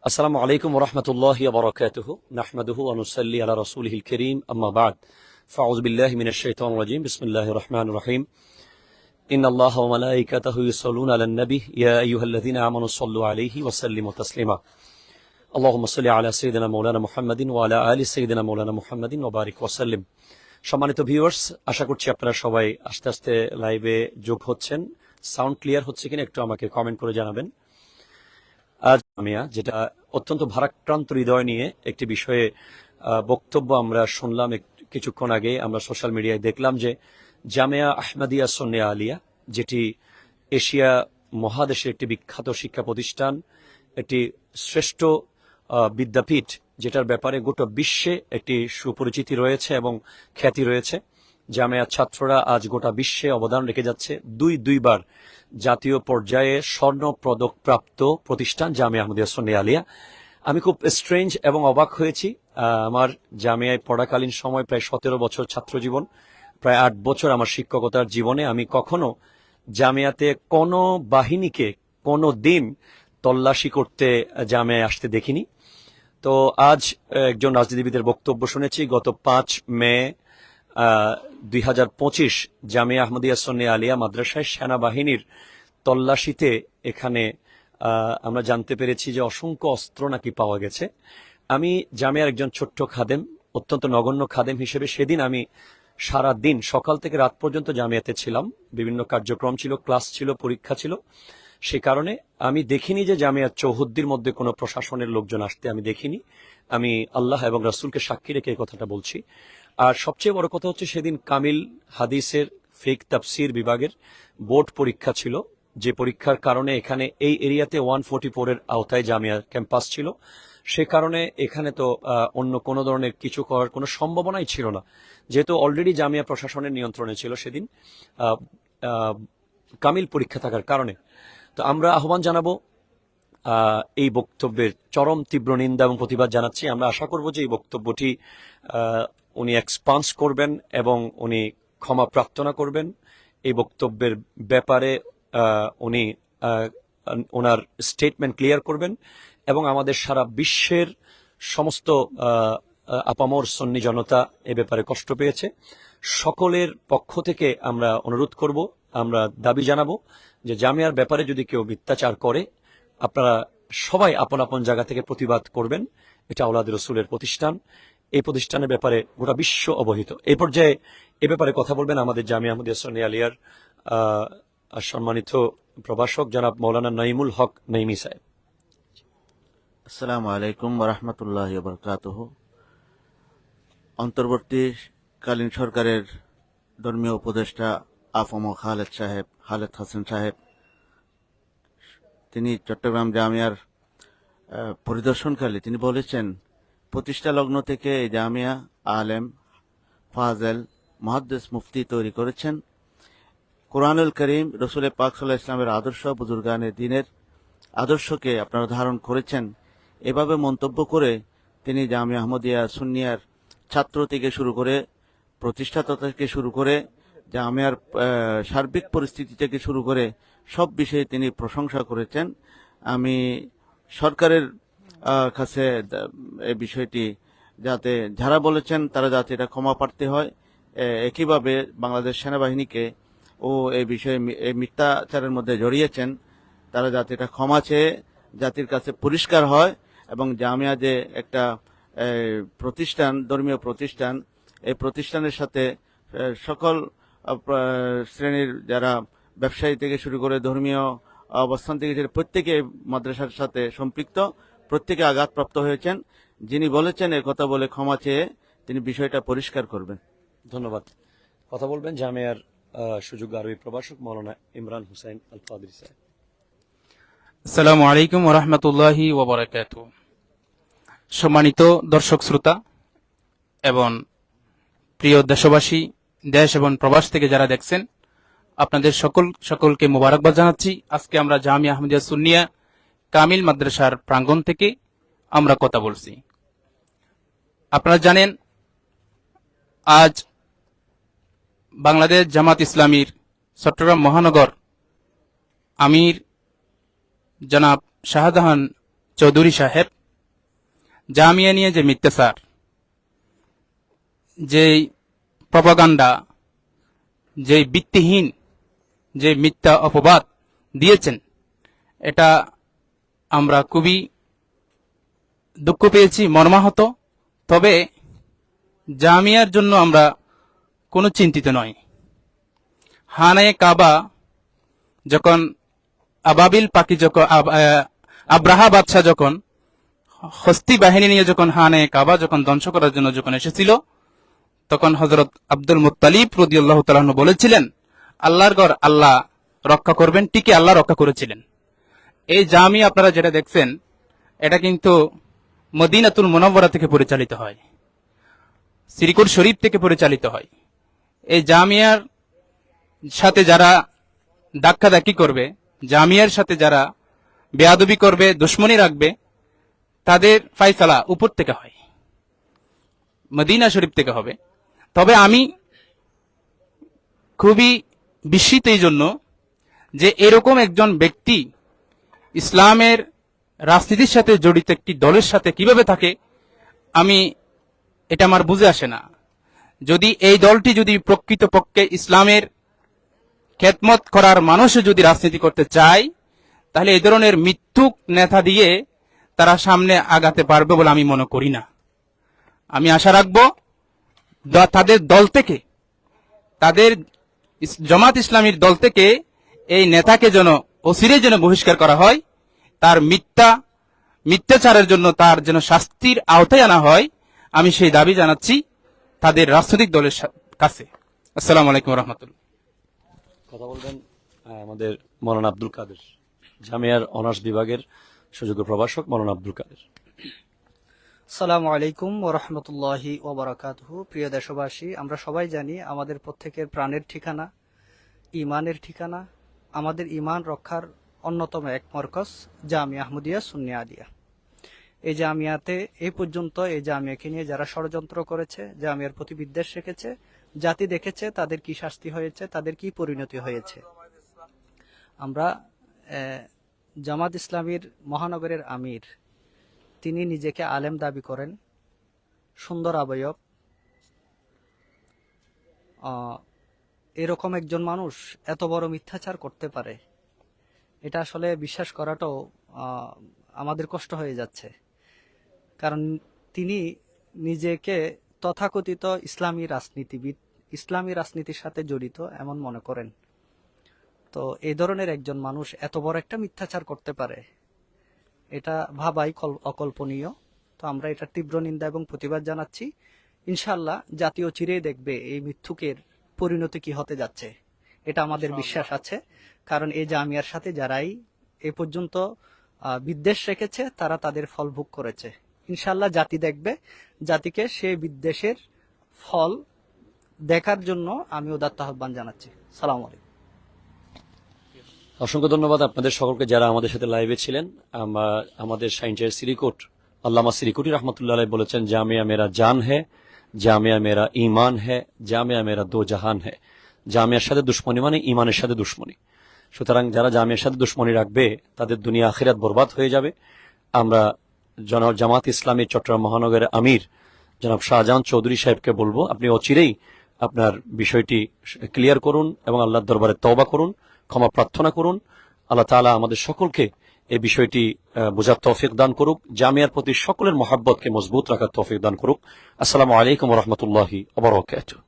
আসসালামু আলাইকুম ওয়া রাহমাতুল্লাহি ওয়া বারাকাতুহু নাহমাদুহু ওয়া নুসাল্লি আলা রাসূলিহিল কারীম আম্মা বা'দ ফাউযু বিল্লাহি মিনাশ শাইতানির রাজীম বিসমিল্লাহির রহমানির রহিম ইন্নাল্লাহা ওয়া মালাইকাতাহু ইউসাল্লুনা আলান নবী ইয়া আইয়ুহাল্লাযীনা আমানু সাল্লু আলাইহি ওয়া সাল্লিমু তাসলিমা আল্লাহুম্মা সাল্লি আলা সাইয়্যিদিনা মাওলানা মুহাম্মাদিন ওয়া আলা আলি সাইয়্যিদিনা মাওলানা মুহাম্মাদিন ওয়া বারিক ওয়া সাল্লিম। সম্মানিত ভিউয়ার্স, আশা করছি আপনারা সবাই আস্তে আস্তে লাইভে যোগ হচ্ছেন। সাউন্ড ক্লিয়ার হচ্ছে কিনা একটু আমাকে কমেন্ট করে জানাবেন। আজ জামিয়া, যেটা অত্যন্ত ভারাক্রান্ত হৃদয় নিয়ে একটি বিষয়ে বক্তব্য আমরা শুনলাম কিছুক্ষণ আগে। আমরা সোশ্যাল মিডিয়ায় দেখলাম যে জামিয়া আহমদিয়া সুন্নিয়া আলিয়া, যেটি এশিয়া মহাদেশের একটি বিখ্যাত শিক্ষা প্রতিষ্ঠান, একটি শ্রেষ্ঠ বিদ্যাপীঠ, যেটার ব্যাপারে গোটা বিশ্বে একটি সুপরিচিতি রয়েছে এবং খ্যাতি রয়েছে। জামিয়ার ছাত্ররা আজ গোটা বিশ্বে অবদান রেখে যাচ্ছে। দুইবার জাতীয় পর্যায়ে স্বর্ণ পদক প্রাপ্ত প্রতিষ্ঠান জামিয়া আহমদিয়া সুন্নিয়া আলিয়া। আমি খুব স্ট্রেঞ্জ এবং অবাক হয়েছি। আমার জামিয়ায় পড়াকালীন সময় প্রায় 17 বছর ছাত্র জীবন, প্রায় 8 বছর আমার শিক্ষকতার জীবনে আমি কখনো জামিয়াতে কোনো বাহিনীকে কোনো দিন তল্লাশি করতে জামিয়ায় আসতে দেখিনি। তো আজ একজন রাজনীতিবিদের বক্তব্য শুনেছি। গত 5 মে 2025 জামিয়া আহমদিয়া সুন্নিয়া আলিয়া মাদ্রাসায় সেনাবাহিনীর তল্লাশিতে এখানে আমরা জানতে পেরেছি যে অসংখ্য অস্ত্র নাকি পাওয়া গেছে। আমি জামিয়ার একজন ছোট্ট খাদেম, অত্যন্ত নগণ্য খাদেম হিসেবে সেদিন আমি সারা দিন সকাল থেকে রাত পর্যন্ত জামিয়াতে ছিলাম। বিভিন্ন কার্যক্রম ছিল, ক্লাস ছিল, পরীক্ষা ছিল। সে কারণে আমি দেখিনি যে জামিয়ার চৌহদ্দির মধ্যে কোনো প্রশাসনের লোকজন আসতে আমি দেখিনি। আমি আল্লাহ এবং রাসূলকে সাক্ষী রেখে এই কথাটা বলছি। আর সবচেয়ে বড় কথা হচ্ছে, সেদিন কামিল হাদিসের ফিকহ তাফসীর বিভাগের বোর্ড পরীক্ষা ছিল, যে পরীক্ষার কারণে এখানে এই এরিয়াতে 144 এর আওতায় জামিয়া ক্যাম্পাস ছিল। সে কারণে এখানে তো অন্য কোনো ধরনের কিছু করার কোনো সম্ভাবনাই ছিল না, যেহেতু অলরেডি জামিয়া প্রশাসনের নিয়ন্ত্রণে ছিল সেদিন কামিল পরীক্ষা থাকার কারণে। তো আমরা আহ্বান জানাবো, এই বক্তব্যের চরম তীব্র নিন্দা এবং প্রতিবাদ জানাচ্ছি। আমরা আশা করব যে এই বক্তব্যটি উনি এক্সপান্স করবেন এবং উনি ক্ষমা প্রার্থনা করবেন। এই বক্তব্যের ব্যাপারে উনি ওনার স্টেটমেন্ট ক্লিয়ার করবেন এবং আমাদের সারা বিশ্বের সমস্ত আপামর সুন্নি জনতা এ ব্যাপারে কষ্ট পেয়েছে। সকলের পক্ষ থেকে আমরা অনুরোধ করব, আমরা দাবি জানাবো যে জামিয়ার ব্যাপারে যদি কেউ মিথ্যাচার করে, আপনারা সবাই আপন আপন জায়গা থেকে প্রতিবাদ করবেন। এটা আওলাদ রসুলের প্রতিষ্ঠান, এই প্রতিষ্ঠানের ব্যাপারে গোটা বিশ্ব অবহিত। এই পর্যায়ে এ ব্যাপারে কথা বলবেন আমাদের জামিয়া আহমদিয়া সুন্নিয়া আলিয়ার সম্মানিত প্রভাষক জনাব মৌলানা নাইমুল হক নাইমি সাহেব। আসসালামু আলাইকুম ওয়া রাহমাতুল্লাহি ওয়া বারাকাতুহু। অন্তর্বর্তীকালীন সরকারের ধর্মীয় উপদেষ্টা আফম খালেদ হাসান সাহেব, তিনি চট্টগ্রাম জামিয়ার পরিদর্শনকালে তিনি বলেছেন, প্রতিষ্ঠা লগ্ন থেকে এই জামিয়া আলেম, ফাজেল, মুহাদ্দিস, মুফতি তৈরি করেছেন। কোরআনুল করিম, রাসূল পাক সাল্লাল্লাহু আলাইহি ওয়াসাল্লামের আদর্শ, বুজুর্গানে দ্বীনের আদর্শকে আপনারা ধারণ করেছেন। এভাবে মন্তব্য করে তিনি জামিয়া আহমদিয়া সুন্নিয়ার ছাত্র থেকে শুরু করে, প্রতিষ্ঠাতা থেকে শুরু করে, জামিয়ার সার্বিক পরিস্থিতি থেকে শুরু করে সব বিষয়ে তিনি প্রশংসা করেছেন। আমি সরকারের কাছে এই বিষয়টি যাতে যারা বলেছেন তারা যাতে এটা ক্ষমা প্রার্থী হয়, একইভাবে বাংলাদেশ সেনাবাহিনীকে ও এই বিষয়ে এই মিথ্যাচারের মধ্যে জড়িয়েছেন তারা যাতে এটা ক্ষমা চেয়ে জাতির কাছে পরিষ্কার হয় এবং জামিয়া যে একটা প্রতিষ্ঠান, ধর্মীয় প্রতিষ্ঠান, এই প্রতিষ্ঠানের সাথে সকল শ্রেণীর যারা ব্যবসায়ী থেকে শুরু করে ধর্মীয় অবস্থান থেকে প্রত্যেকে মাদ্রাসার সাথে সম্পৃক্ত, প্রত্যেকে আঘাতপ্রাপ্ত হয়েছেন। যিনি বলেছেন এ কথা বলে ক্ষমা চেয়ে তিনি বিষয়টা পরিষ্কার করবেন। ধন্যবাদ। কথা বলবেন জামিয়ার সুযোগ্য আরবি প্রভাষক মৌলানা ইমরান হুসাইন আল কাদরি সাহেব। আসসালামু আলাইকুম ওয়া রাহমাতুল্লাহি ওয়া বারাকাতুহু। সম্মানিত দর্শক শ্রোতা এবং প্রিয় দেশবাসী, দেশ এবং প্রবাস থেকে যারা দেখছেন, আপনাদের সকলকে মোবারকবাদ জানাচ্ছি। আজকে আমরা জামিয়া আহমদিয়া সুন্নিয়া কামিল মাদ্রাসার প্রাঙ্গণ থেকে আমরা কথা বলছি। আপনারা জানেন, আজ বাংলাদেশ জামাত ইসলামীর চট্টগ্রাম মহানগর আমির জনাব শাহজাহান চৌধুরী সাহেব জামিয়া নিয়ে যে মিথ্যাচার, যেই প্রপাগান্ডা, যে ভিত্তিহীন যে মিথ্যা অপবাদ দিয়েছেন, এটা আমরা খুবই দুঃখ পেয়েছি, মর্মাহত। তবে জামিয়ার জন্য আমরা কোনো চিন্তিত নয়। হানায়ে কাবা যখন আবাবিল পাখি যখন আব্রাহা বাদশাহ যখন হস্তি বাহিনী নিয়ে যখন হানায়ে কাবা যখন ধ্বংস করার জন্য যখন এসেছিল, তখন হযরত আব্দুল মুত্তালিব রাদিয়াল্লাহু তাআলা আনহু বলেছিলেন, আল্লাহর ঘর আল্লাহ রক্ষা করবেন। ঠিকই আল্লাহ রক্ষা করেছিলেন। এই জামিয়া আপনারা যেটা দেখছেন, এটা কিন্তু মদিনাতুল মুনাওয়ারা থেকে পরিচালিত হয়, শ্রীকুট শরীফ থেকে পরিচালিত হয়। এই জামিয়ার সাথে যারা ধাক্কাধাক্কি করবে, জামিয়ার সাথে যারা বেয়াদবি করবে, দুশ্মনী রাখবে, তাদের ফায়সালা উপর থেকে হয়, মদিনা শরীফ থেকে হবে। তবে আমি খুবই বিস্মিত এই জন্য যে এরকম একজন ব্যক্তি ইসলামের রাজনীতির সাথে জড়িত একটি দলের সাথে কিভাবে থাকে, এটা আমার বুঝে আসে না। যদি এই দলটি যদি প্রকৃতপক্ষে ইসলামের খেদমত করার মানুষও যদি রাজনীতি করতে চায়, তাহলে এই ধরনের মিথ্যুক নেতা দিয়ে তারা সামনে আগাতে পারবে বলে আমি মনে করি না। আমি আশা রাখবো তাদের দল থেকে, তাদের জামাত ইসলামীর দল থেকে এই নেতাকে যেন অচিরেই যেন বহিষ্কার করা হয়, তার মিথ্যাচারের জন্য তার যেন শাস্তির আওতায় আনা হয়। আমি সেই দাবি জানাচ্ছি তাদের রাজনৈতিক দলের কাছে। আসসালামু আলাইকুম ওয়া রাহমাতুল্লাহ। কথা বলবেন আমাদের মৌলানা আব্দুল কাদের, জামিয়ার অনার্স বিভাগের সুযোগ্য প্রভাষক মৌলানা আব্দুল কাদের। আসসালামু আলাইকুম ওয়া রাহমাতুল্লাহি ওয়া বারাকাতুহু। প্রিয় দেশবাসী, আমরা সবাই জানি আমাদের প্রত্যেকের প্রাণের ঠিকানা, ঈমানের ঠিকানা, আমাদের ঈমান রক্ষার অন্যতম এক মরকজ জামিয়া আহমদিয়া সুন্নিয়া আলিয়া। এই জামিয়াতে এই পর্যন্ত এই জামিয়াকে নিয়ে যারা ষড়যন্ত্র করেছে, জামিয়ার প্রতি বিদ্বেষ রেখেছে, জাতি দেখেছে তাদের কি শাস্তি হয়েছে, তাদের কি পরিণতি হয়েছে। আমরা জামাত ইসলামীর মহানগরের আমির, তিনি নিজেকে আলেম দাবি করেন, সুন্দর আবয়ব। এরকম একজন মানুষ এত বড় মিথ্যাচার করতে পারে, এটা আসলে বিশ্বাস করাটাও আমাদের কষ্ট হয়ে যাচ্ছে। কারণ তিনি নিজেকে তথাকথিত ইসলামী রাজনীতিবিদ, ইসলামী রাজনীতির সাথে জড়িত এমন মনে করেন। তো এই ধরনের একজন মানুষ এত বড় একটা মিথ্যাচার করতে পারে, এটা ভাবাই অকল্পনীয়। তো আমরা এটা তীব্র নিন্দা এবং প্রতিবাদ জানাচ্ছি। ইনশাআল্লাহ জাতীয় চিরেই দেখবে এই মিথ্যুকের পরিণতি কি হতে যাচ্ছে, এটা আমাদের বিশ্বাস আছে। কারণ এই জামিয়ার সাথে যারাই এ পর্যন্ত বিদ্বেষ রেখেছে, তারা তাদের ফল ভোগ করেছে। ইনশাআল্লাহ জাতি দেখবে, জাতিকে সেই বিদ্বেষের ফল দেখার জন্য আমি উদাত্ত আহ্বান জানাচ্ছি। সালাম আলাইকুম। অসংখ্য ধন্যবাদ আপনাদের সকলকে যারা আমাদের সাথে লাইভে ছিলেন। আমাদের সাইন্সের সিরিকোট আল্লামা সিরিকুটি রহমতুল্লাহ আলাইহি বলেছেন, জামিয়া মেরা জান হ্যায়, জামিয়া মেরা ঈমান হ্যায়, জামিয়া মেরা দো জাহান হ্যায়। জামিয়ার সাথে দুশ্মনী মানে ঈমানের সাথে দুশ্মনী। সুতরাং যারা জামিয়ার সাথে দুশ্মনী রাখবে তাদের দুনিয়া আখিরাত বরবাদ হয়ে যাবে। আমরা জামাত ইসলামী চট্টগ্রাম মহানগরের আমির জনাব শাহজাহান চৌধুরী সাহেবকে বলবো, আপনি অচিরেই আপনার বিষয়টি ক্লিয়ার করুন এবং আল্লাহর দরবারে তওবা করুন, ক্ষমা প্রার্থনা করুন। আল্লাহ তাআলা আমাদের সকলকে এই বিষয়টি বোঝার তৌফিক দান করুক, জামিয়ার প্রতি সকলের মহাব্বতকে মজবুত রাখার তৌফিক দান করুক। আসসালামু আলাইকুম ওয়া রাহমাতুল্লাহি ওয়া বারাকাতুহু।